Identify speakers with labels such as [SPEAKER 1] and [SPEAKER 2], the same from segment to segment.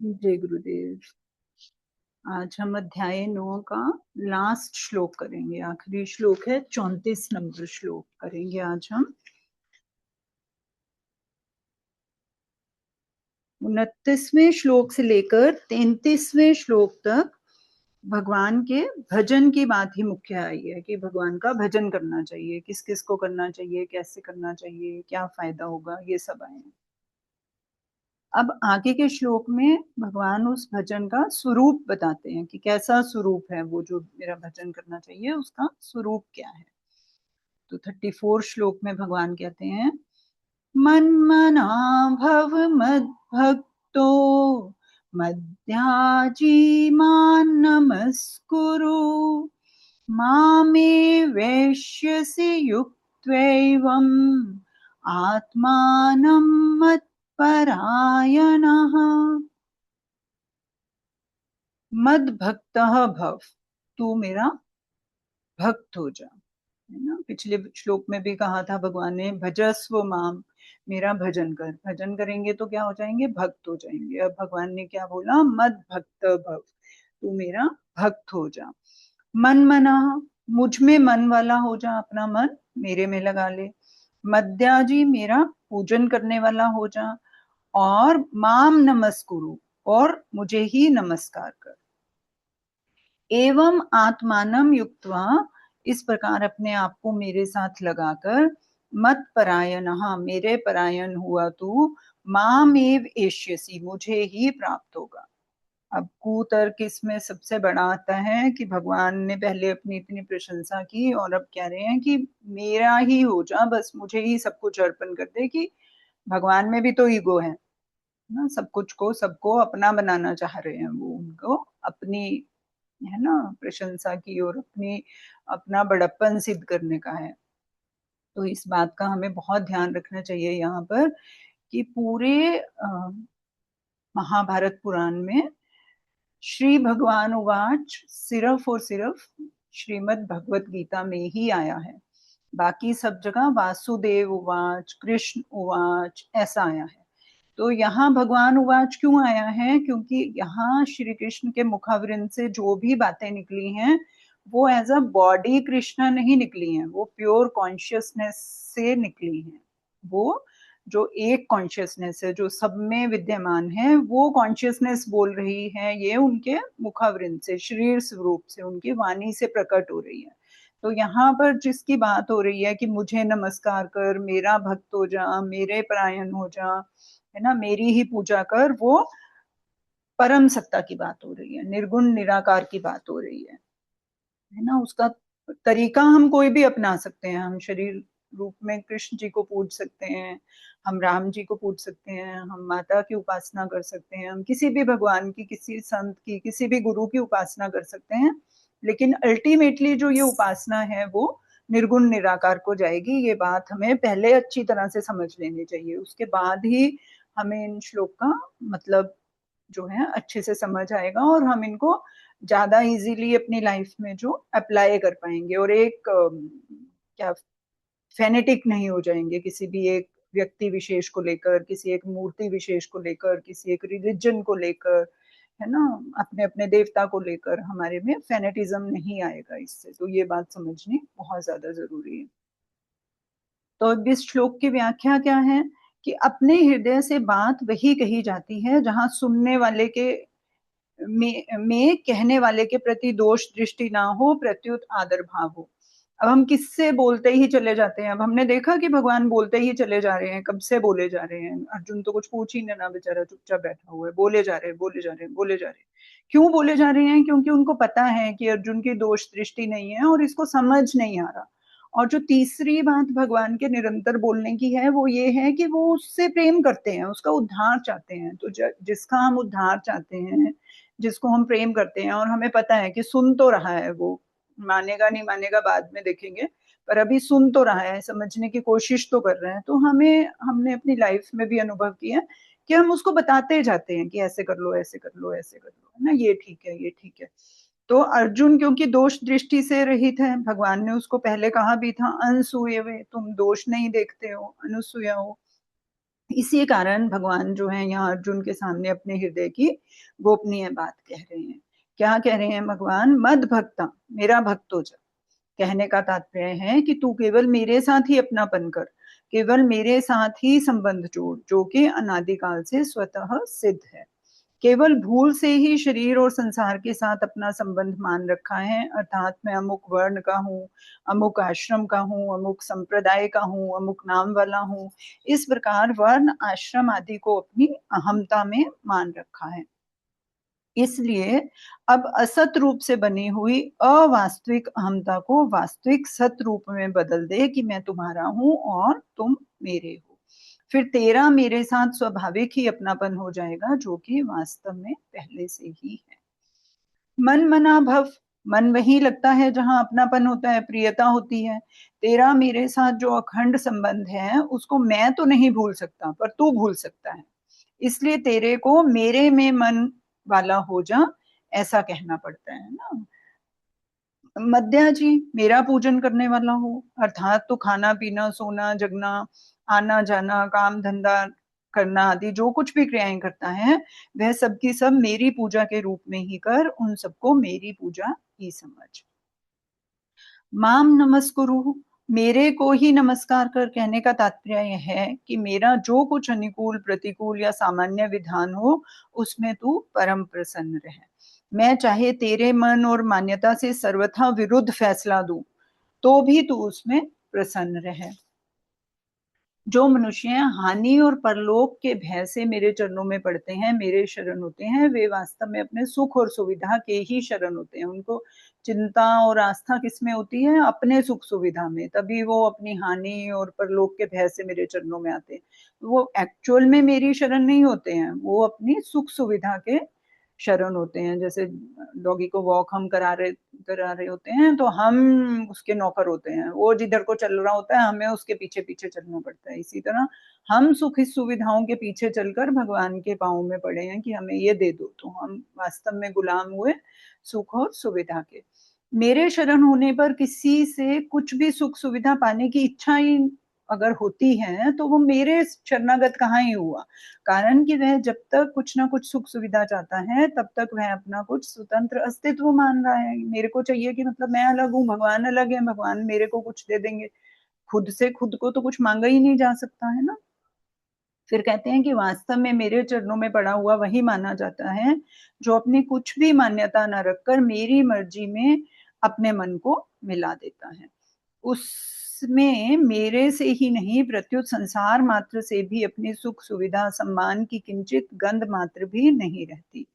[SPEAKER 1] जय गुरुदेव। आज हम अध्याय 9 का लास्ट श्लोक करेंगे। आखिरी श्लोक है, 34 नंबर श्लोक करेंगे आज हम। 29वें श्लोक से लेकर 33वें श्लोक तक भगवान के भजन की बात ही मुख्य आई है कि भगवान का भजन करना चाहिए, किस किस को करना चाहिए, कैसे करना चाहिए, क्या फायदा होगा, ये सब आए हैं। अब आगे के श्लोक में भगवान उस भजन का स्वरूप बताते हैं कि कैसा स्वरूप है वो जो मेरा भजन करना चाहिए, उसका स्वरूप क्या है। तो 34 श्लोक में भगवान कहते हैं, मन्मना भव मद भक्तो मद्याजी मान नमस्कुरु मामे वैश्यसि युक्त्वैवम् आत्मानं मत्परायणः। मद भक्तः भव, तू मेरा भक्त हो जा, है ना। पिछले श्लोक में भी कहा था भगवान ने, भजस्व माम, मेरा भजन कर। भजन करेंगे तो क्या हो जाएंगे, भक्त हो जाएंगे। अब भगवान ने क्या बोला, मद भक्त भव, तू मेरा भक्त हो जा। मन मना, मुझ में मन वाला हो जा, अपना मन मेरे में लगा ले। मद्याजी, मेरा पूजन करने वाला हो जा। और माम नमस्कुरु, और मुझे ही नमस्कार कर। एवं आत्मानम युक्त्वा, इस प्रकार अपने आप को मेरे साथ लगाकर, मत परायण, मेरे परायण हुआ तू, मामेव एष्यसि, मुझे ही प्राप्त होगा। अब कुतर्क इसमें सबसे बड़ा आता है कि भगवान ने पहले अपनी इतनी प्रशंसा की और अब कह रहे हैं कि मेरा ही हो जा, बस मुझे ही सब कुछ अर्पण कर दे। कि भगवान में भी तो ईगो है ना, सब कुछ को सबको अपना बनाना चाह रहे हैं वो, उनको अपनी, है ना, प्रशंसा की और अपनी अपना बड़प्पन सिद्ध करने का है। तो इस बात का हमें बहुत ध्यान रखना चाहिए यहाँ पर कि पूरे महाभारत पुराण में श्री भगवान उवाच सिर्फ और सिर्फ श्रीमद् भगवत गीता में ही आया है। बाकी सब जगह वासुदेव उवाच, कृष्ण उवाच ऐसा आया है। तो यहाँ भगवान उवाच क्यों आया है, क्योंकि यहाँ श्री कृष्ण के मुखावृंद से जो भी बातें निकली हैं वो एज अ बॉडी कृष्णा नहीं निकली हैं, वो प्योर कॉन्शियसनेस से निकली हैं। वो जो एक कॉन्शियसनेस है जो सब में विद्यमान है, वो कॉन्शियसनेस बोल रही है, ये उनके मुखावृंद से, शरीर स्वरूप से, उनकी वाणी से प्रकट हो रही है। तो यहाँ पर जिसकी बात हो रही है कि मुझे नमस्कार कर, मेरा भक्त हो जा, मेरे परायण हो जा, है ना, मेरी ही पूजा कर, वो परम सत्ता की बात हो रही है, निर्गुण निराकार की बात हो रही है ना। उसका तरीका हम कोई भी अपना सकते हैं। हम शरीर रूप में कृष्ण जी को पूज सकते हैं, हम राम जी को पूज सकते हैं, हम माता की उपासना कर सकते हैं, हम किसी भी भगवान की, किसी संत की, किसी भी गुरु की उपासना कर सकते हैं। लेकिन अल्टीमेटली जो ये उपासना है वो निर्गुण निराकार को जाएगी। ये बात हमें पहले अच्छी तरह से समझ लेनी चाहिए, उसके बाद ही हमें इन श्लोक का मतलब जो है अच्छे से समझ आएगा और हम इनको ज्यादा इजीली अपनी लाइफ में जो अप्लाई कर पाएंगे और एक क्या फेनेटिक नहीं हो जाएंगे किसी भी एक व्यक्ति विशेष को लेकर, किसी एक मूर्ति विशेष को लेकर, किसी एक रिलीजन को लेकर, है ना, अपने अपने देवता को लेकर हमारे में फेनेटिज्म नहीं आएगा इससे। तो ये बात समझनी बहुत ज्यादा जरूरी है। तो इस श्लोक की व्याख्या क्या है कि अपने हृदय से बात वही कही जाती है जहां सुनने वाले के में कहने वाले के प्रति दोष दृष्टि ना हो, प्रत्युत आदर भाव हो। अब हम किससे बोलते ही चले जाते हैं। अब हमने देखा कि भगवान बोलते ही चले जा रहे हैं, कब से बोले जा रहे हैं। अर्जुन तो कुछ पूछ ही ना, बेचारा चुपचाप बैठा हुआ है, बोले जा रहे हैं, बोले जा रहे हैं, बोले जा रहे हैं। क्यों बोले जा रहे हैं, क्योंकि उनको पता है कि अर्जुन की दोष दृष्टि नहीं है और इसको समझ नहीं आ रहा। और जो तीसरी बात भगवान के निरंतर बोलने की है वो ये है कि वो उससे प्रेम करते हैं, उसका उद्धार चाहते हैं। तो जिसका हम उद्धार चाहते हैं, जिसको हम प्रेम करते हैं और हमें पता है कि सुन तो रहा है, वो मानेगा नहीं मानेगा बाद में देखेंगे, पर अभी सुन तो रहा है, समझने की कोशिश तो कर रहे हैं। तो हमने अपनी लाइफ में भी अनुभव किया है कि हम उसको बताते जाते हैं कि ऐसे कर लो, ऐसे कर लो, ऐसे कर लो, है ना, ये ठीक है, ये ठीक है। तो अर्जुन क्योंकि दोष दृष्टि से रहित है, भगवान ने उसको पहले कहा भी था, अनसूये वे, तुम दोष नहीं देखते हो, अनुसूया हो, इसी कारण भगवान जो है यहाँ अर्जुन के सामने अपने हृदय की गोपनीय बात कह रहे हैं। क्या कह रहे हैं भगवान? मद भक्ता, मेरा भक्त हो जा। कहने का तात्पर्य है कि तू केवल मेरे साथ ही अपनापन कर, केवल मेरे साथ ही संबंध जोड़, जो कि अनादिकाल से स्वतः सिद्ध है। केवल भूल से ही शरीर और संसार के साथ अपना संबंध मान रखा है, अर्थात मैं अमुक वर्ण का हूँ, अमुक आश्रम का हूँ, अमुक संप्रदाय का हूँ, अमुक नाम वाला हूँ। इस प्रकार वर्ण आश्रम आदि को अपनी अहमता में मान रखा है। इसलिए अब असत रूप से बनी हुई अवास्तविक अहमता को वास्तविक सत रूप में बदल दे कि मैं तुम्हारा हूं और तुम मेरे हो। फिर तेरा मेरे साथ स्वाभाविक ही अपनापन हो जाएगा, जो कि वास्तव में पहले से ही है। मन मना भव, मन वही लगता है जहां अपनापन होता है, प्रियता होती है। तेरा मेरे साथ जो अखंड संबंध है उसको मैं तो नहीं भूल सकता, पर तू भूल सकता है। इसलिए तेरे को मेरे में मन वाला हो जा, ऐसा कहना पड़ता है ना। मध्या जी, मेरा पूजन करने वाला हो, अर्थात तो खाना पीना सोना जगना आना जाना काम धंधा करना आदि जो कुछ भी क्रियाएं करता है, वह सब की सब मेरी पूजा के रूप में ही कर, उन सबको मेरी पूजा ही समझ। माम नमस्कुरु, मेरे को ही नमस्कार कर। कहने का तात्पर्य यह है कि मेरा जो कुछ अनुकूल प्रतिकूल या सामान्य विधान हो उसमें तू परम प्रसन्न रहे। मैं चाहे तेरे मन और मान्यता से सर्वथा विरुद्ध फैसला दूं तो भी तू उसमें प्रसन्न रहे। जो मनुष्य हानि और परलोक के भय से मेरे चरणों में पड़ते हैं, मेरे शरण होते हैं, वे वास्तव में अपने सुख और सुविधा के ही शरण होते हैं। उनको चिंता और आस्था किसमें होती है? अपने सुख सुविधा में। तभी वो अपनी हानि और परलोक के भय से मेरे चरणों में आते हैं। वो एक्चुअल में मेरी शरण नहीं होते हैं, वो अपनी सुख सुविधा के शरण होते हैं। जैसे डॉगी को वॉक हम करा रहे होते हैं तो हम उसके नौकर होते हैं, वो जिधर को चल रहा होता है हमें उसके पीछे पीछे चलना पड़ता है। इसी तरह हम सुख सुविधाओं के पीछे चलकर भगवान के पांव में पड़े हैं कि हमें ये दे दो, तो हम वास्तव में गुलाम हुए सुख और सुविधा के। मेरे शरण होने पर किसी से कुछ भी सुख सुविधा पाने की इच्छा ही अगर होती है तो वो मेरे शरणागत कहाँ ही हुआ। कारण कि वह जब तक कुछ ना कुछ सुख सुविधा चाहता है तब तक वह अपना कुछ स्वतंत्र अस्तित्व मान रहा है। मेरे को चाहिए कि मतलब मैं अलग हूँ, भगवान अलग है, भगवान मेरे को कुछ दे देंगे। खुद से खुद को तो कुछ मांगा ही नहीं जा सकता है ना। फिर कहते हैं कि वास्तव में मेरे चरणों में पड़ा हुआ वही माना जाता है जो अपनी कुछ भी मान्यता न रखकर मेरी मर्जी में अपने मन को मिला देता है। उसमें मेरे से ही नहीं प्रत्युत संसार मात्र से भी अपनी सुख सुविधा सम्मान की किंचित गंध मात्र भी नहीं रहती।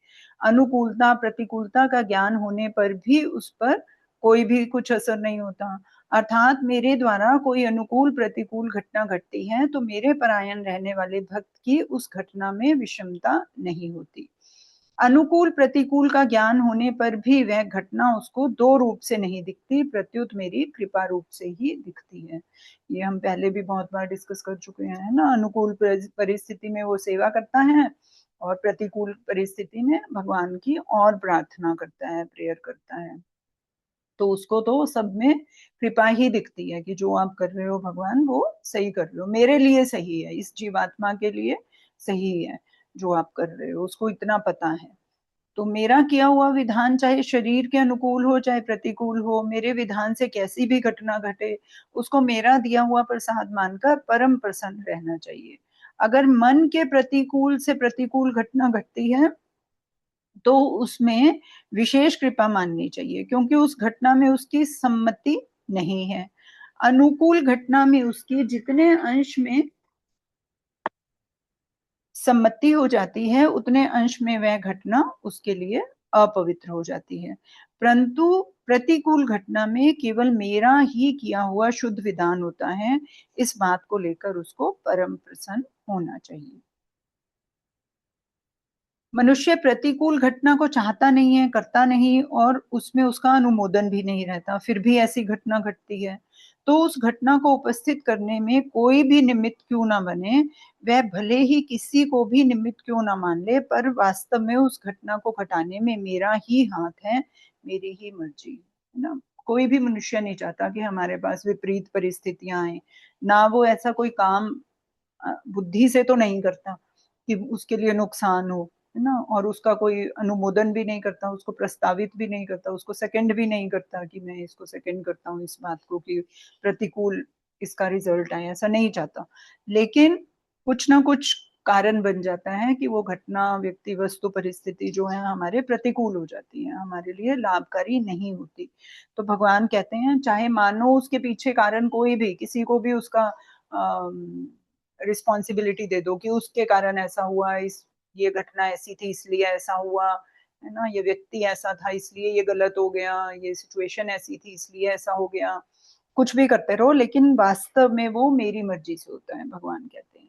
[SPEAKER 1] अनुकूलता प्रतिकूलता का ज्ञान होने पर भी उस पर कोई भी कुछ असर नहीं होता। अर्थात मेरे द्वारा कोई अनुकूल प्रतिकूल घटना घटती है तो मेरे परायण रहने वाले भक्त की उस घटना में विषमता नहीं होती। अनुकूल प्रतिकूल का ज्ञान होने पर भी वह घटना उसको दो रूप से नहीं दिखती, प्रत्युत मेरी कृपा रूप से ही दिखती है। ये हम पहले भी बहुत बार डिस्कस कर चुके हैं ना। अनुकूल परिस्थिति में वो सेवा करता है और प्रतिकूल परिस्थिति में भगवान की और प्रार्थना करता है, प्रेयर करता है। तो उसको तो सब में कृपा ही दिखती है कि जो आप कर रहे हो भगवान वो सही कर रहे हो, मेरे लिए सही है, इस जीवात्मा के लिए सही है जो आप कर रहे हो, उसको इतना पता है। तो मेरा किया हुआ विधान चाहे शरीर के अनुकूल हो चाहे प्रतिकूल हो, मेरे विधान से कैसी भी घटना घटे उसको मेरा दिया हुआ प्रसाद मानकर परम प्रसन्न रहना चाहिए। अगर मन के प्रतिकूल से प्रतिकूल घटना घटती है तो उसमें विशेष कृपा माननी चाहिए, क्योंकि उस घटना में उसकी सम्मति नहीं है। अनुकूल घटना में उसकी जितने अंश में सम्मति हो जाती है उतने अंश में वह घटना उसके लिए अपवित्र हो जाती है। परंतु प्रतिकूल घटना में केवल मेरा ही किया हुआ शुद्ध विधान होता है। इस बात को लेकर उसको परम प्रसन्न होना चाहिए। मनुष्य प्रतिकूल घटना को चाहता नहीं है, करता नहीं और उसमें उसका अनुमोदन भी नहीं रहता, फिर भी ऐसी घटना घटती है। तो उस घटना को उपस्थित करने में कोई भी निमित्त क्यों ना बने, वह भले ही किसी को भी निमित्त क्यों ना मान ले, पर वास्तव में उस घटना को घटाने में मेरा ही हाथ है, मेरी ही मर्जी है ना। कोई भी मनुष्य नहीं चाहता कि हमारे पास विपरीत परिस्थितियां आए, ना वो ऐसा कोई काम बुद्धि से तो नहीं करता कि उसके लिए नुकसान हो, है ना, और उसका कोई अनुमोदन भी नहीं करता, उसको प्रस्तावित भी नहीं करता, उसको सेकंड भी नहीं करता कि मैं इसको सेकंड करता हूँ इस बात को कि प्रतिकूल इसका रिजल्ट आए, ऐसा नहीं चाहता। लेकिन कुछ ना कुछ कारण बन जाता है कि वो घटना, व्यक्ति, वस्तु, परिस्थिति जो है हमारे प्रतिकूल हो जाती है, हमारे लिए लाभकारी नहीं होती। तो भगवान कहते हैं चाहे मानो उसके पीछे कारण कोई भी, किसी को भी उसका रिस्पॉन्सिबिलिटी दे दो कि उसके कारण ऐसा हुआ, इस ये घटना ऐसी थी इसलिए ऐसा हुआ, है ना, ये व्यक्ति ऐसा था इसलिए ये गलत हो गया, ये सिचुएशन ऐसी थी इसलिए ऐसा हो गया, कुछ भी करते रहो, लेकिन वास्तव में वो मेरी मर्जी से होता है, भगवान कहते हैं।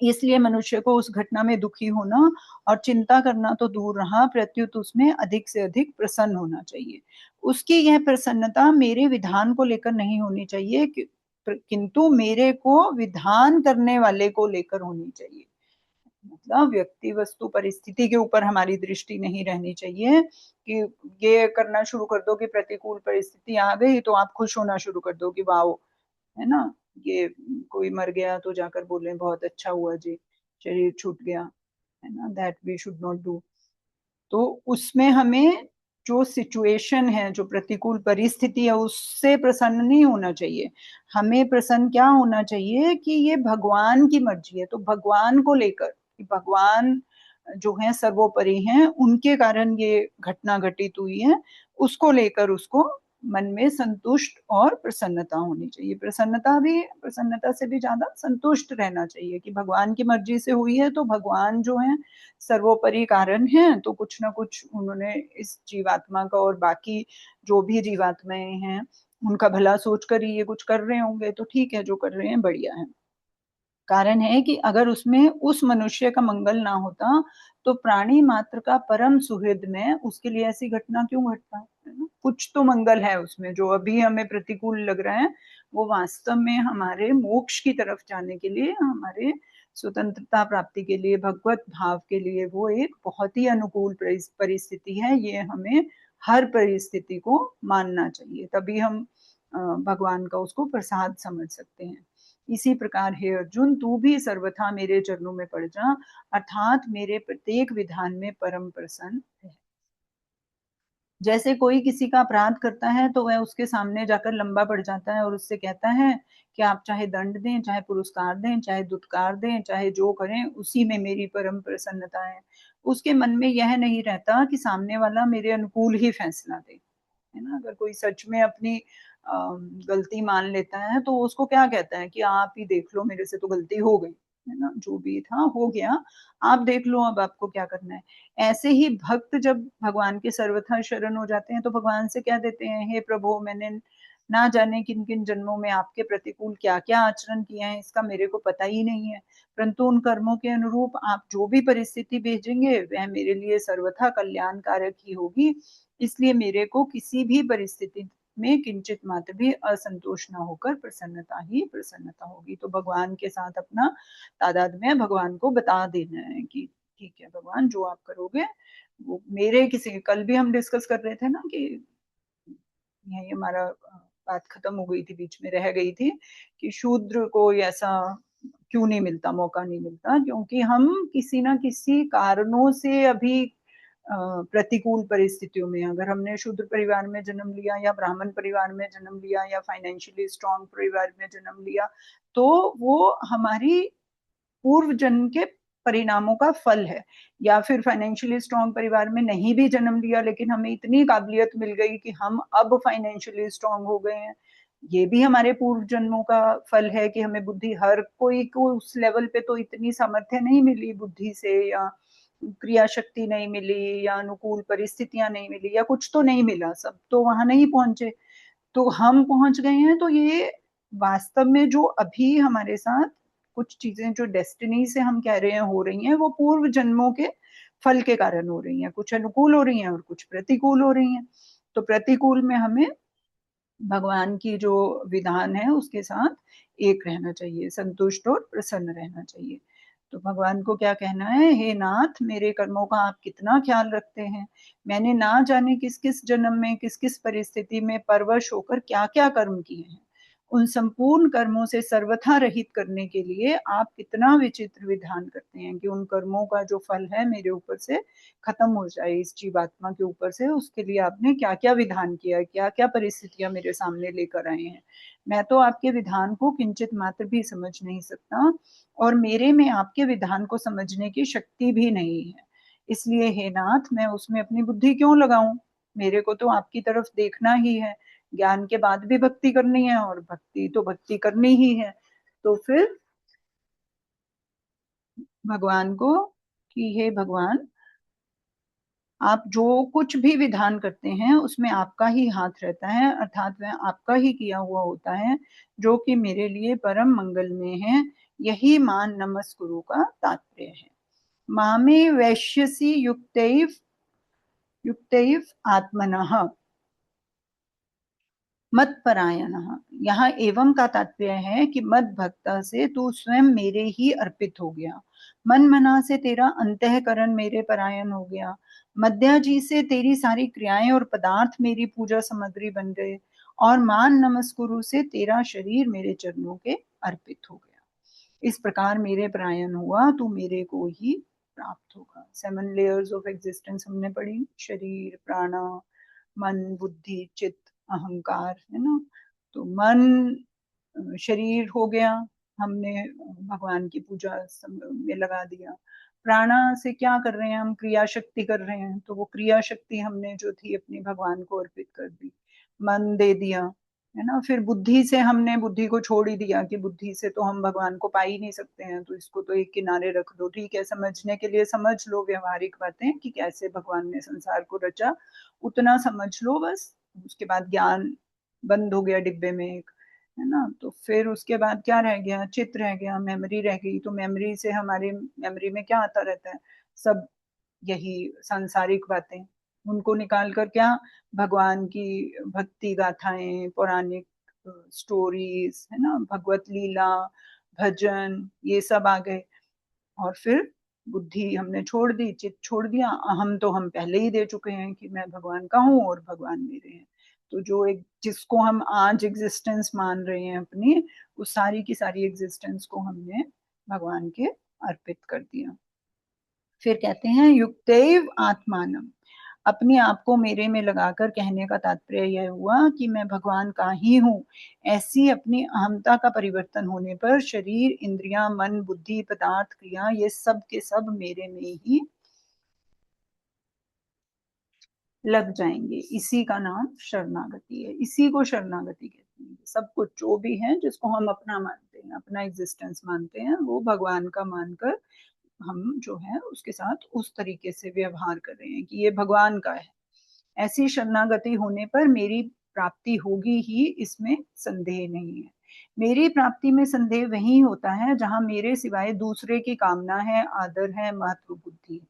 [SPEAKER 1] इसलिए मनुष्य को उस घटना में दुखी होना और चिंता करना तो दूर रहा, प्रत्युत उसमें अधिक से अधिक प्रसन्न होना चाहिए। उसकी यह प्रसन्नता मेरे विधान को लेकर नहीं होनी चाहिए, किंतु मेरे को विधान करने वाले को लेकर होनी चाहिए। मतलब व्यक्ति, वस्तु, परिस्थिति के ऊपर हमारी दृष्टि नहीं रहनी चाहिए कि ये करना शुरू कर दो कि प्रतिकूल परिस्थिति आ गई तो आप खुश होना शुरू कर दो कि वाह, है ना, ये कोई मर गया तो जाकर बोले बहुत अच्छा हुआ जी, शरीर छूट गया, है ना, that we should not do. तो उसमें हमें जो सिचुएशन है, जो प्रतिकूल परिस्थिति है, उससे प्रसन्न नहीं होना चाहिए। हमें प्रसन्न क्या होना चाहिए कि ये भगवान की मर्जी है, तो भगवान को लेकर, भगवान जो है सर्वोपरि हैं, उनके कारण ये घटना घटित हुई है, उसको लेकर उसको मन में संतुष्ट और प्रसन्नता होनी चाहिए। प्रसन्नता से भी ज्यादा संतुष्ट रहना चाहिए कि भगवान की मर्जी से हुई है, तो भगवान जो है सर्वोपरि कारण है, तो कुछ ना कुछ उन्होंने इस जीवात्मा का और बाकी जो भी जीवात्माएं हैं उनका भला सोचकर ही ये कुछ कर रहे होंगे, तो ठीक है, जो कर रहे हैं बढ़िया है। कारण है कि अगर उसमें उस मनुष्य का मंगल ना होता तो प्राणी मात्र का परम सुहृद में उसके लिए ऐसी घटना क्यों घटता, है ना? कुछ तो मंगल है उसमें, जो अभी हमें प्रतिकूल लग रहा है वो वास्तव में हमारे मोक्ष की तरफ जाने के लिए, हमारे स्वतंत्रता प्राप्ति के लिए, भगवत भाव के लिए वो एक बहुत ही अनुकूल परिस्थिति है। ये हमें हर परिस्थिति को मानना चाहिए, तभी हम भगवान का उसको प्रसाद समझ सकते हैं। इसी प्रकार हे अर्जुन, तू भी सर्वथा मेरे चरणों में पड़ जा, अर्थात मेरे प्रत्येक विधान में परम प्रसन्न है। जैसे कोई किसी का अपराध करता है तो वह उसके सामने जाकर लंबा पड़ जाता है और उससे कहता है कि आप चाहे दंड दें, चाहे पुरस्कार दें, चाहे दुत्कार दें, चाहे जो करें, उसी में मेरी परम प्रसन्नता है। उसके मन में यह नहीं रहता कि सामने वाला मेरे अनुकूल ही फैसला दे, है ना। अगर कोई सच में अपनी गलती मान लेता है तो उसको क्या कहता है कि आप ही देख लो, मेरे से तो गलती हो गई, है ना, जो भी था हो गया, आप देख लो अब आपको क्या करना है। ऐसे ही भक्त जब भगवान के सर्वथा शरण हो जाते हैं तो भगवान से कह देते हैं, हे प्रभु, मैंने ना जाने किन किन जन्मों में आपके प्रतिकूल क्या क्या आचरण किया है, इसका मेरे को पता ही नहीं है, परंतु उन कर्मों के अनुरूप आप जो भी परिस्थिति भेजेंगे वह मेरे लिए सर्वथा कल्याणकारक ही होगी। इसलिए मेरे को किसी भी परिस्थिति में किंचित मात्र भी असंतोष ना होकर प्रसन्नता ही प्रसन्नता होगी। तो भगवान के साथ अपना तादात्म्य भगवान को बता देना है कि ठीक है भगवान, जो आप करोगे वो मेरे किसी, कल भी हम डिस्कस कर रहे थे ना कि यही हमारा बात खत्म हो गई थी, बीच में रह गई थी कि शूद्र को ऐसा क्यों नहीं मिलता, मौका नहीं मिलता, क्योंकि हम किसी ना किसी कारणों से अभी प्रतिकूल परिस्थितियों में, अगर हमने शूद्र परिवार में जन्म लिया या ब्राह्मण परिवार में जन्म लिया या फाइनेंशियली स्ट्रांग परिवार में जन्म लिया, तो वो हमारी पूर्व जन्म के परिणामों का फल है। या फिर फाइनेंशियली स्ट्रांग परिवार में नहीं भी जन्म लिया लेकिन हमें इतनी काबिलियत मिल गई कि हम अब फाइनेंशियली स्ट्रांग हो गए हैं, ये भी हमारे पूर्व जन्मों का फल है कि हमें बुद्धि, हर कोई को उस लेवल पे तो इतनी सामर्थ्य नहीं मिली बुद्धि से, या क्रिया शक्ति नहीं मिली, या अनुकूल परिस्थितियां नहीं मिली, या कुछ तो नहीं मिला, सब तो वहां नहीं पहुंचे, तो हम पहुंच गए हैं। तो ये वास्तव में जो अभी हमारे साथ कुछ चीजें जो डेस्टिनी से हम कह रहे हैं हो रही हैं, वो पूर्व जन्मों के फल के कारण हो रही हैं, कुछ अनुकूल हो रही हैं और कुछ प्रतिकूल हो रही हैं। तो प्रतिकूल में हमें भगवान की जो विधान है उसके साथ एक रहना चाहिए, संतुष्ट और प्रसन्न रहना चाहिए। तो भगवान को क्या कहना है, हे नाथ, मेरे कर्मों का आप कितना ख्याल रखते हैं, मैंने ना जाने किस किस जन्म में किस किस परिस्थिति में परवश होकर क्या क्या कर्म किए हैं, उन संपूर्ण कर्मों से सर्वथा रहित करने के लिए आप कितना विचित्र विधान करते हैं कि उन कर्मों का जो फल है मेरे ऊपर से खत्म हो जाए, इस जीवात्मा के ऊपर से। उसके लिए आपने क्या क्या विधान किया, क्या क्या परिस्थितियां मेरे सामने लेकर आए हैं। मैं तो आपके विधान को किंचित मात्र भी समझ नहीं सकता, और मेरे में आपके विधान को समझने की शक्ति भी नहीं है। इसलिए हे नाथ, मैं उसमें अपनी बुद्धि क्यों लगाऊं? मेरे को तो आपकी तरफ देखना ही है। ज्ञान के बाद भी भक्ति करनी है, और भक्ति तो भक्ति करनी ही है। तो फिर भगवान को कि हे भगवान, आप जो कुछ भी विधान करते हैं उसमें आपका ही हाथ रहता है, अर्थात वह आपका ही किया हुआ होता है, जो कि मेरे लिए परम मंगल में है। यही मान नमस्कुरु का तात्पर्य है। मामे वैश्यसी युक्तैव युक्तैव आत्मनः मत परायण। यहाँ एवं का तात्पर्य है कि मत भक्त से तू स्वयं मेरे ही अर्पित हो गया, मन मना से तेरा अंतःकरण मेरे परायण हो गया, मध्या जी से तेरी सारी क्रियाएं और पदार्थ मेरी पूजा सामग्री बन गए, और मान नमस्कुरु से तेरा शरीर मेरे चरणों के अर्पित हो गया। इस प्रकार मेरे परायण हुआ, तू मेरे को ही प्राप्त होगा। 7 लेयर्स ऑफ एग्जिस्टेंस हमने पढ़ी, शरीर, प्राणा, मन, बुद्धि, चित्त, अहंकार, है ना। तो मन शरीर हो गया, हमने भगवान की पूजा में लगा दिया। प्राणा से क्या कर रहे हैं हम? क्रिया शक्ति कर रहे हैं, तो वो क्रिया शक्ति हमने जो थी अपनी भगवान को अर्पित कर दी, मन दे दिया, है ना। फिर बुद्धि से हमने बुद्धि को छोड़ ही दिया कि बुद्धि से तो हम भगवान को पा ही नहीं सकते हैं, तो इसको तो एक किनारे रख दो। ठीक है, समझने के लिए समझ लो व्यवहारिक बातें कि कैसे भगवान ने संसार को रचा, उतना समझ लो बस। उसके बाद ज्ञान बंद हो गया डिब्बे में एक, है ना। तो फिर उसके बाद क्या रह गया? चित्त रह गया, मेमोरी रह गई। तो मेमोरी से हमारी मेमोरी में क्या आता रहता है? सब यही सांसारिक बातें। उनको निकाल कर क्या? भगवान की भक्ति गाथाएं, पौराणिक स्टोरीज, है ना, भगवत लीला, भजन, ये सब आ गए। और फिर बुद्धि हमने छोड़ दी, चित्त छोड़ दिया। हम तो हम पहले ही दे चुके हैं कि मैं भगवान का हूँ और भगवान मेरे हैं। तो जो एक जिसको हम आज एग्जिस्टेंस मान रहे हैं अपनी, उस सारी की सारी एग्जिस्टेंस को हमने भगवान के अर्पित कर दिया। फिर कहते हैं युक्तैव आत्मानम, अपने आप को मेरे में लगाकर कहने का तात्पर्य यह हुआ कि मैं भगवान का ही हूँ। ऐसी अपनी अहमता का परिवर्तन होने पर शरीर, इंद्रियां, मन, बुद्धि, पदार्थ, क्रिया, ये सब के सब मेरे में ही लग जाएंगे। इसी का नाम शरणागति है, इसी को शरणागति कहते हैं। सब कुछ जो भी है जिसको हम अपना मानते हैं, अपना एग्जिस्टेंस मानते हैं, वो भगवान का मानकर हम जो है उसके साथ उस तरीके से व्यवहार कर रहे हैं कि ये भगवान का है। ऐसी शरणागति होने पर मेरी प्राप्ति होगी ही, इसमें संदेह नहीं है। मेरी प्राप्ति में संदेह वही होता है जहां मेरे सिवाय दूसरे की कामना है, आदर है, महत्व, बुद्धि है।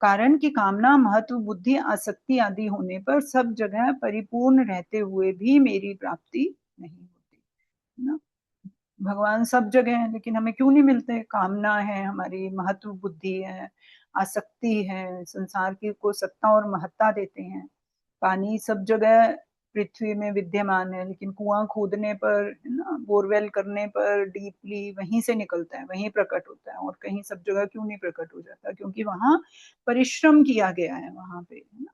[SPEAKER 1] कारण कि कामना, महत्व, बुद्धि, आसक्ति आदि होने पर सब जगह परिपूर्ण रहते हुए भी मेरी प्राप्ति नहीं होती, ना। भगवान सब जगह है, लेकिन हमें क्यों नहीं मिलते? कामना है हमारी, महत्व बुद्धि है, आसक्ति है, संसार की को सत्ता और महत्ता देते हैं। पानी सब जगह पृथ्वी में विद्यमान है, लेकिन कुआं खोदने पर, है ना, बोरवेल करने पर डीपली वहीं से निकलता है, वहीं प्रकट होता है। और कहीं सब जगह क्यों नहीं प्रकट हो जाता? क्योंकि वहां परिश्रम किया गया है, वहां पे, है ना,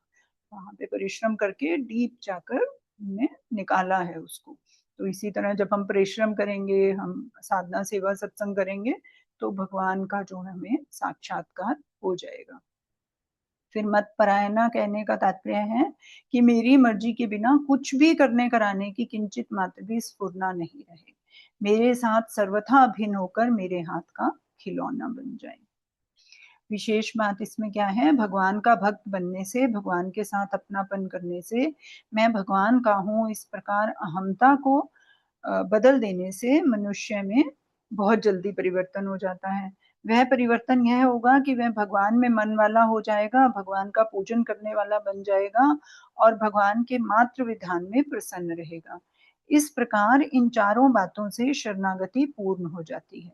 [SPEAKER 1] वहां पे परिश्रम करके डीप जाकर हमने निकाला है उसको। तो इसी तरह जब हम परिश्रम करेंगे, हम साधना, सेवा, सत्संग करेंगे, तो भगवान का जो हमें साक्षात्कार हो जाएगा। फिर मत परायणा कहने का तात्पर्य है कि मेरी मर्जी के बिना कुछ भी करने कराने की किंचित मात्र भी स्फुरना नहीं रहे, मेरे साथ सर्वथा अभिन्न होकर मेरे हाथ का खिलौना बन जाए। विशेष बात इसमें क्या है? भगवान का भक्त बनने से, भगवान के साथ अपनापन करने से, मैं भगवान का हूँ इस प्रकार अहमता को बदल देने से मनुष्य में बहुत जल्दी परिवर्तन हो जाता है। वह परिवर्तन यह होगा कि वह भगवान में मन वाला हो जाएगा, भगवान का पूजन करने वाला बन जाएगा, और भगवान के मात्र विधान में प्रसन्न रहेगा। इस प्रकार इन चारों बातों से शरणागति पूर्ण हो जाती है।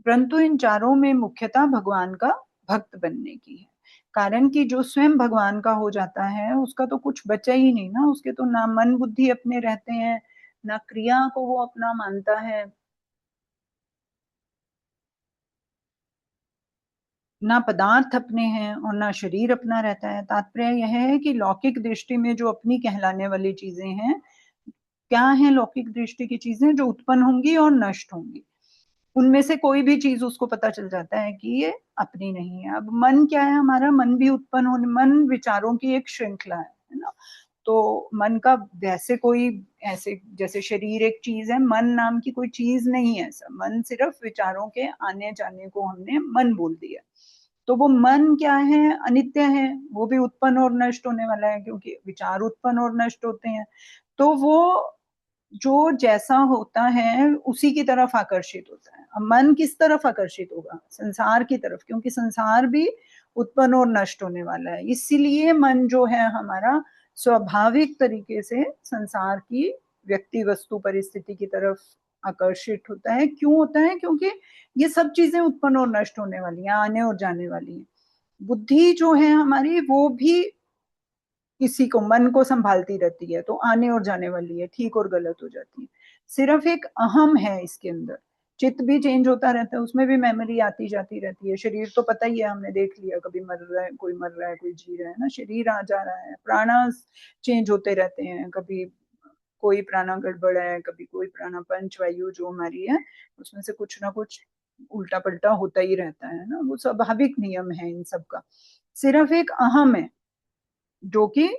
[SPEAKER 1] परंतु इन चारों में मुख्यतः भगवान का भक्त बनने की है। कारण कि जो स्वयं भगवान का हो जाता है उसका तो कुछ बचा ही नहीं ना, उसके तो ना मन बुद्धि अपने रहते हैं, ना क्रिया को वो अपना मानता है, ना पदार्थ अपने हैं और ना शरीर अपना रहता है। तात्पर्य यह है कि लौकिक दृष्टि में जो अपनी कहलाने वाली चीजें हैं, क्या है लौकिक दृष्टि की चीजें जो उत्पन्न होंगी और नष्ट होंगी, उनमें से कोई भी चीज उसको पता चल जाता है कि ये अपनी नहीं है। अब मन क्या है हमारा, मन भी उत्पन्न होने, मन विचारों की एक श्रृंखला है ना। तो मन का वैसे कोई ऐसे जैसे शरीर एक चीज है, मन नाम की कोई चीज नहीं है ऐसा। मन सिर्फ विचारों के आने जाने को हमने मन बोल दिया। तो वो मन क्या है, अनित्य है, वो भी उत्पन्न और नष्ट होने वाला है, क्योंकि विचार उत्पन्न और नष्ट होते हैं। तो वो जो जैसा होता है उसी की तरफ आकर्षित होता है। अब मन किस तरफ आकर्षित होगा, संसार की तरफ, क्योंकि संसार भी उत्पन्न और नष्ट होने वाला है। इसीलिए मन जो है हमारा स्वाभाविक तरीके से संसार की व्यक्ति वस्तु परिस्थिति की तरफ आकर्षित होता है। क्यों होता है, क्योंकि ये सब चीजें उत्पन्न और नष्ट होने वाली हैं, आने और जाने वाली हैं। बुद्धि जो है हमारी वो भी इसी को, मन को संभालती रहती है, तो आने और जाने वाली है, ठीक और गलत हो जाती है। सिर्फ एक अहम है इसके अंदर। चित्त भी चेंज होता रहता है, उसमें भी मेमोरी आती जाती रहती है। शरीर तो पता ही है, हमने देख लिया, कभी मर रहा है कोई, मर रहा है कोई, जी रहा है ना, शरीर आ जा रहा है। प्राणा चेंज होते रहते हैं, कभी कोई प्राणा गड़बड़ है, कभी कोई प्राणा, पंच वायु जो हमारी है उसमें से कुछ ना कुछ उल्टा पल्टा होता ही रहता है ना, वो स्वाभाविक नियम है इन सब का। सिर्फ एक अहम है जो कि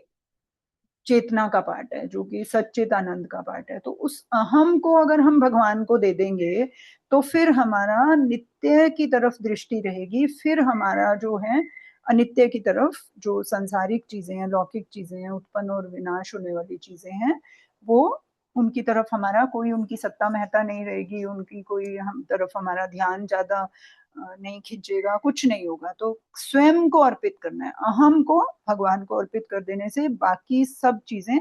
[SPEAKER 1] चेतना का पार्ट है, जो कि सच्चित आनंद का पार्ट है। तो उस अहम को अगर हम भगवान को दे देंगे तो फिर हमारा नित्य की तरफ दृष्टि रहेगी, फिर हमारा जो है अनित्य की तरफ, जो संसारिक चीजें हैं, लौकिक चीजें हैं, उत्पन्न और विनाश होने वाली चीजें हैं, वो उनकी तरफ हमारा कोई, उनकी सत्ता महत्ता नहीं रहेगी, उनकी कोई हम तरफ हमारा ध्यान ज्यादा नहीं खींचेगा, कुछ नहीं होगा। तो स्वयं को अर्पित करना है, अहम को भगवान को अर्पित कर देने से बाकी सब चीजें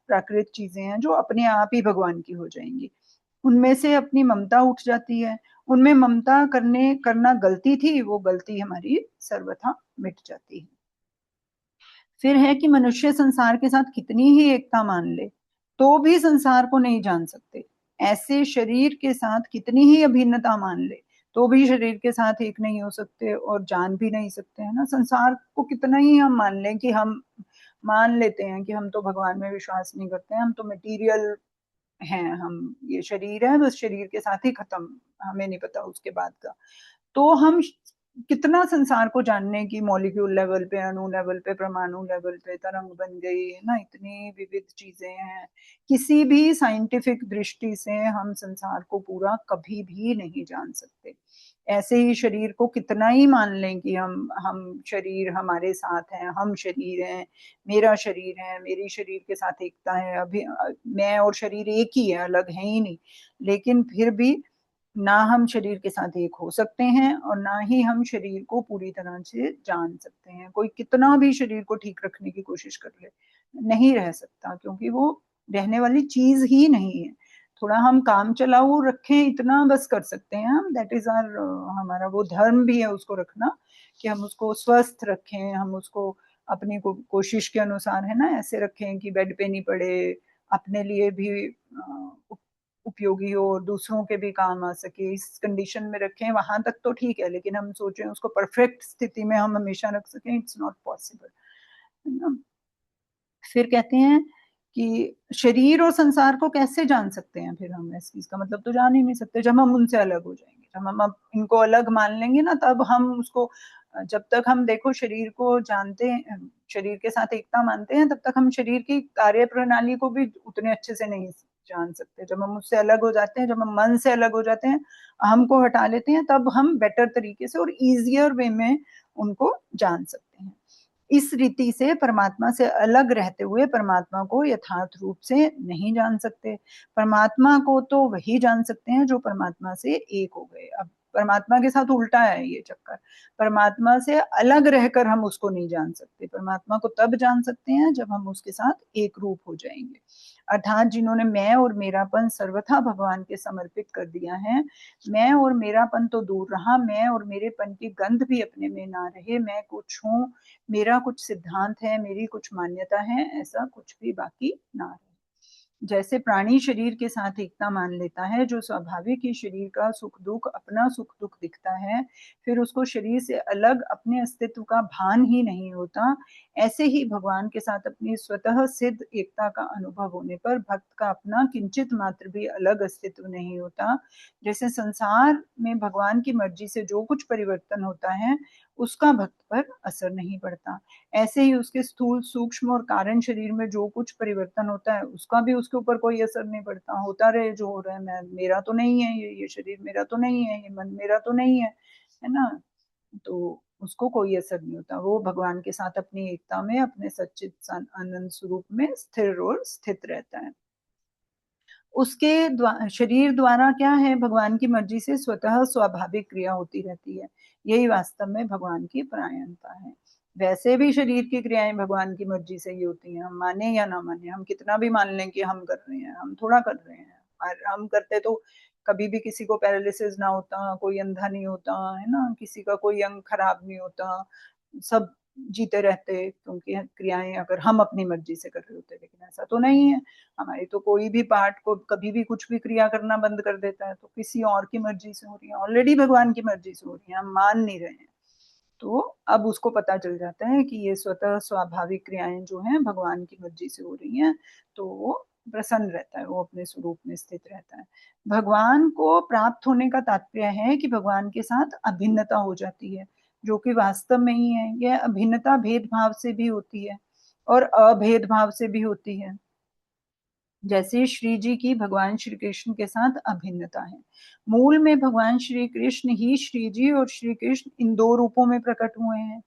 [SPEAKER 1] प्राकृतिक चीजें हैं जो अपने आप ही भगवान की हो जाएंगी। उनमें से अपनी ममता उठ जाती है, उनमें ममता करना गलती थी, वो गलती हमारी सर्वथा मिट जाती है। फिर है कि मनुष्य संसार के साथ कितनी ही एकता मान ले तो भी संसार को नहीं जान सकते। ऐसे शरीर के साथ कितनी ही अभिन्नता मान ले तो भी शरीर के साथ एक नहीं हो सकते और जान भी नहीं सकते, है ना। संसार को कितना ही हम मान लें, कि हम मान लेते हैं कि हम तो भगवान में विश्वास नहीं करते हैं, हम तो मटेरियल हैं, हम ये शरीर है, बस शरीर के साथ ही खत्म, हमें नहीं पता उसके बाद का। तो हम कितना संसार को जानने की, मॉलिक्यूल लेवल पे, अणु लेवल पे, परमाणु लेवल पे तरंग बन गई है ना, इतनी विविध चीजें हैं। किसी भी साइंटिफिक दृष्टि से हम संसार को पूरा कभी भी नहीं जान सकते। ऐसे ही शरीर को कितना ही मान लें कि हम शरीर हमारे साथ हैं, हम शरीर हैं, मेरा शरीर है, मेरी शरीर के साथ एकता है, अभी मैं और शरीर एक ही है, अलग है ही नहीं। लेकिन फिर भी ना हम शरीर के साथ एक हो सकते हैं और ना ही हम शरीर को पूरी तरह से जान सकते हैं। कोई कितना भी शरीर को ठीक रखने की कोशिश कर ले, नहीं रह सकता, क्योंकि वो रहने वाली चीज ही नहीं है। थोड़ा हम काम चलाऊ रखें, इतना बस कर सकते हैं हम, दैट इज आर, हमारा वो धर्म भी है उसको रखना, कि हम उसको स्वस्थ रखें, हम उसको अपनी कोशिश के अनुसार, है ना, ऐसे रखें कि बेड पे नहीं पड़े, अपने लिए भी उपयोगी हो और दूसरों के भी काम आ सके, इस कंडीशन में रखें, वहां तक तो ठीक है। लेकिन हम सोचें उसको परफेक्ट स्थिति में हम हमेशा रख सकें, इट्स नॉट पॉसिबल, है ना। फिर कहते हैं कि शरीर और संसार को कैसे जान सकते हैं, फिर हम इस चीज का मतलब तो जान ही नहीं सकते। जब हम उनसे अलग हो जाएंगे, जब हम अब इनको अलग मान लेंगे ना, तब हम उसको, जब तक हम देखो शरीर को जानते हैं, शरीर के साथ एकता मानते हैं, तब तक हम शरीर की कार्य प्रणाली को भी उतने अच्छे से नहीं जान सकते। जब हम उससे अलग हो जाते हैं, जब हम मन से अलग हो जाते हैं, हम को हटा लेते हैं, तब हम बेटर तरीके से और इजियर वे में उनको जान सकते हैं। इस रीति से परमात्मा से अलग रहते हुए परमात्मा को यथार्थ रूप से नहीं जान सकते। परमात्मा को तो वही जान सकते हैं जो परमात्मा से एक हो गए। अब परमात्मा के साथ उल्टा है ये चक्कर, परमात्मा से अलग रहकर हम उसको नहीं जान सकते। परमात्मा को तब जान सकते हैं जब हम उसके साथ एक रूप हो जाएंगे, अर्थात जिन्होंने मैं और मेरापन सर्वथा भगवान के समर्पित कर दिया है। मैं और मेरापन तो दूर रहा, मैं और मेरेपन की गंध भी अपने में ना रहे, मैं कुछ हूँ, मेरा कुछ सिद्धांत है, मेरी कुछ मान्यता है, ऐसा कुछ भी बाकी ना रहे। जैसे प्राणी शरीर के साथ एकता मान लेता है, जो स्वाभाविक ही शरीर का सुख दुख अपना सुख दुख दिखता है, फिर उसको शरीर से अलग अपने अस्तित्व का भान ही नहीं होता, ऐसे ही भगवान के साथ अपनी स्वतः सिद्ध एकता का अनुभव होने पर भक्त का अपना किंचित मात्र भी अलग अस्तित्व नहीं होता। जैसे संसार में भगवान की मर्जी से जो कुछ परिवर्तन होता है उसका भक्त पर असर नहीं पड़ता, ऐसे ही उसके स्थूल सूक्ष्म और कारण शरीर में जो कुछ परिवर्तन होता है उसका भी उसके ऊपर कोई असर नहीं पड़ता, होता रहे जो हो रहा है, मैं मेरा तो नहीं है, ये शरीर मेरा तो नहीं है, ये मन मेरा तो नहीं है ना, तो उसको कोई असर नहीं होता, वो भगवान के साथ अपनी एकता में अपने सच्चित आनंद स्वरूप में स्थिर और स्थित रहता है। उसके शरीर द्वारा क्या है, भगवान की मर्जी से स्वतः स्वाभाविक क्रिया होती रहती है, यही वास्तव में भगवान की परायणता है। वैसे भी शरीर की क्रियाएं भगवान की मर्जी से ही होती हैं, हम माने या ना माने, हम कितना भी मान लें कि हम कर रहे हैं, हम थोड़ा कर रहे हैं, और हम करते तो कभी भी किसी को पैरालिसिस ना होता, कोई अंधा नहीं होता है ना, किसी का कोई अंग खराब नहीं होता, सब जीते रहते, क्योंकि क्रियाएं अगर हम अपनी मर्जी से कर रहे होते, लेकिन ऐसा तो नहीं है, हमारी तो कोई भी पार्ट को कभी भी कुछ भी क्रिया करना बंद कर देता है, तो किसी और की मर्जी से हो रही है, ऑलरेडी भगवान की मर्जी से हो रही है, हम मान नहीं रहे हैं, तो अब उसको पता चल जाता है कि ये स्वतः स्वाभाविक क्रियाएं जो हैं भगवान की मर्जी से हो रही हैं, तो वो प्रसन्न रहता है, वो अपने स्वरूप में स्थित रहता है। भगवान को प्राप्त होने का तात्पर्य है कि भगवान के साथ अभिन्नता हो जाती है, जो कि वास्तव में ही है, यह अभिन्नता भेदभाव से भी होती है और अभेदभाव से भी होती है। जैसे श्री जी की भगवान श्री कृष्ण के साथ अभिन्नता है, मूल में भगवान श्री कृष्ण ही श्री जी और श्री कृष्ण इन दो रूपों में प्रकट हुए हैं,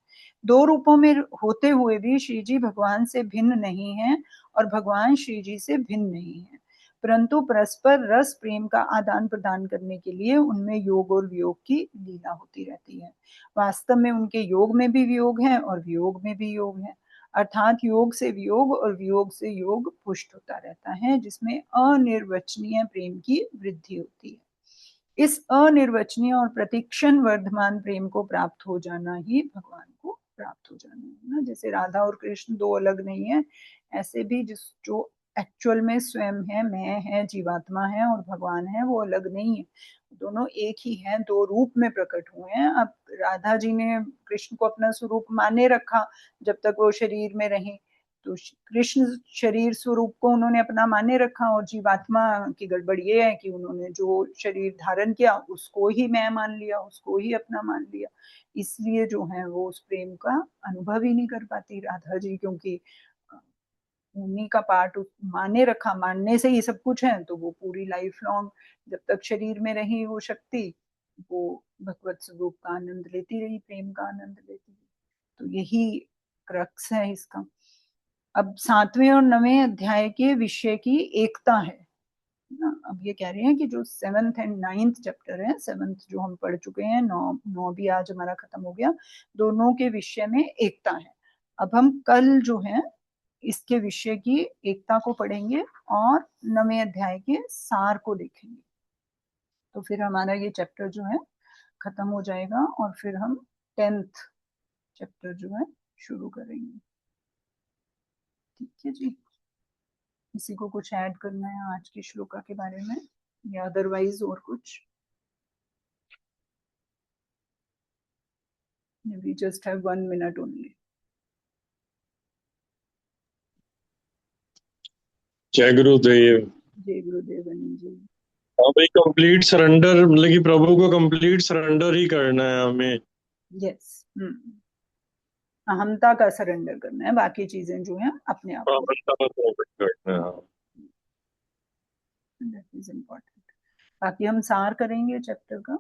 [SPEAKER 1] दो रूपों में होते हुए भी श्री जी भगवान से भिन्न नहीं है और भगवान श्री जी से भिन्न नहीं है, परंतु परस्पर रस प्रेम का आदान प्रदान करने के लिए उनमें योग और वियोग की लीला होती रहती है। वास्तव में उनके योग में भी वियोग है और वियोग में भी योग है, अर्थात योग से वियोग और वियोग से योग पुष्ट होता रहता है, जिसमें अनिर्वचनीय प्रेम की वृद्धि होती है। इस अनिर्वचनीय और प्रतिक्षण वर्धमान प्रेम को प्राप्त हो जाना ही भगवान को प्राप्त हो जाना है ना, जैसे राधा और कृष्ण दो अलग नहीं है, ऐसे भी जिस जो एक्चुअल में स्वयं है, मैं है, जीवात्मा है और भगवान है, वो अलग नहीं है, दोनों एक ही हैं, दो रूप में प्रकट हुए हैं। अब राधा जी ने कृष्ण को अपना स्वरूप माने रखा जब तक वो शरीर में रहे, तो कृष्ण शरीर स्वरूप को उन्होंने अपना माने रखा, और जीवात्मा की गड़बड़ ये है कि उन्होंने जो शरीर धारण किया उसको ही मैं मान लिया, उसको ही अपना मान लिया, इसलिए जो है वो उस प्रेम का अनुभव ही नहीं कर पाती राधा जी, क्योंकि उन्हीं का पार्ट माने रखा, मानने से ही सब कुछ है, तो वो पूरी लाइफ लॉन्ग जब तक शरीर में रही वो शक्ति, वो भगवत स्वरूप का आनंद लेती रही, प्रेम का आनंद लेती रही, तो यही क्रक्स है इसका। अब 7वें और 9वें अध्याय के विषय की एकता है ना, अब ये कह रहे हैं कि जो 7th एंड 9th चैप्टर है, 7th जो हम पढ़ चुके हैं, 9 भी आज हमारा खत्म हो गया, दोनों के विषय में एकता है। अब हम कल जो है इसके विषय की एकता को पढ़ेंगे और 9वें अध्याय के सार को देखेंगे, तो फिर हमारा ये चैप्टर जो है खत्म हो जाएगा और फिर हम 10th चैप्टर जो है शुरू करेंगे। ठीक है जी, किसी को कुछ ऐड करना है आज की श्लोका के बारे में या अदरवाइज और कुछ? We just have 1 minute only.
[SPEAKER 2] जय गुरुदेव।
[SPEAKER 1] जय गुरुदेव अनिल जी।
[SPEAKER 2] हाँ भाई, कंप्लीट सरेंडर, मतलब कि प्रभु को कंप्लीट सरेंडर ही करना है हमें।
[SPEAKER 1] यस, अहमता का सरेंडर करना है, बाकी चीजें जो है अपने आप हो
[SPEAKER 2] करना है।
[SPEAKER 1] That is important. बाकी हम सार करेंगे चैप्टर का,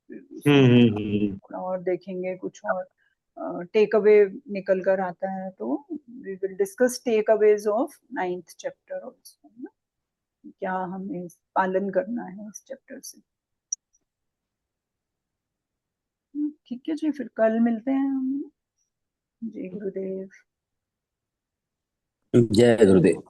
[SPEAKER 1] फिर
[SPEAKER 2] हम्म
[SPEAKER 1] उसमें
[SPEAKER 2] हम्म हम्म।
[SPEAKER 1] थोड़ा और देखेंगे, कुछ और टेक अवे निकल कर आता है, तो we will discuss takeaways of 9th chapter also, क्या हमें पालन करना है इस चैप्टर से। ठीक है जी, फिर कल मिलते हैं हम। जय गुरुदेव।
[SPEAKER 3] जय गुरुदेव।